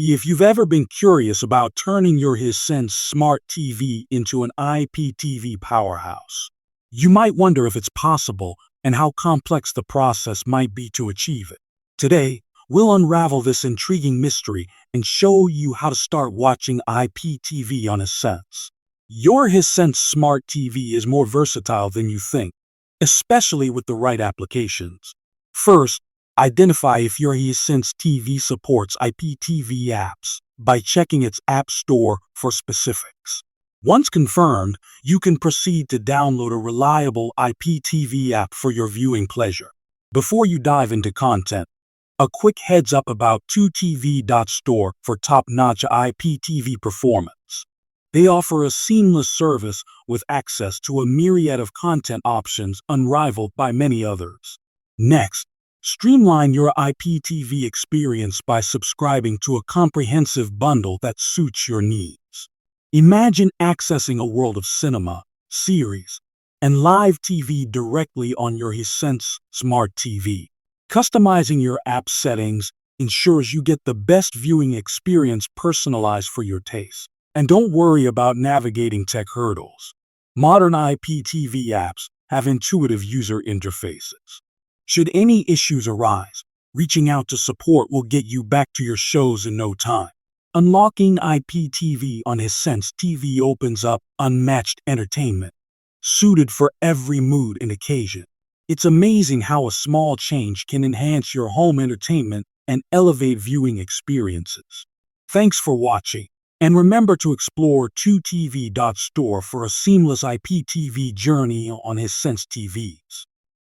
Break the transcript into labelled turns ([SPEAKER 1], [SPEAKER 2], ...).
[SPEAKER 1] If you've ever been curious about turning your Hisense Smart TV into an IPTV powerhouse, you might wonder if it's possible and how complex the process might be to achieve it. Today, we'll unravel this intriguing mystery and show you how to start watching IPTV on Hisense. Your Hisense Smart TV is more versatile than you think, especially with the right applications. First, identify if your Hisense TV supports IPTV apps by checking its App Store for specifics. Once confirmed, you can proceed to download a reliable IPTV app for your viewing pleasure. Before you dive into content, a quick heads up about 2TV.store for top-notch IPTV performance. They offer a seamless service with access to a myriad of content options unrivaled by many others. Next, streamline your IPTV experience by subscribing to a comprehensive bundle that suits your needs. Imagine accessing a world of cinema, series, and live TV directly on your Hisense Smart TV. Customizing your app settings ensures you get the best viewing experience personalized for your taste. And don't worry about navigating tech hurdles. Modern IPTV apps have intuitive user interfaces. Should any issues arise, reaching out to support will get you back to your shows in no time. Unlocking IPTV on Hisense TV opens up unmatched entertainment, suited for every mood and occasion. It's amazing how a small change can enhance your home entertainment and elevate viewing experiences. Thanks for watching, and remember to explore 2TV.store for a seamless IPTV journey on Hisense TVs.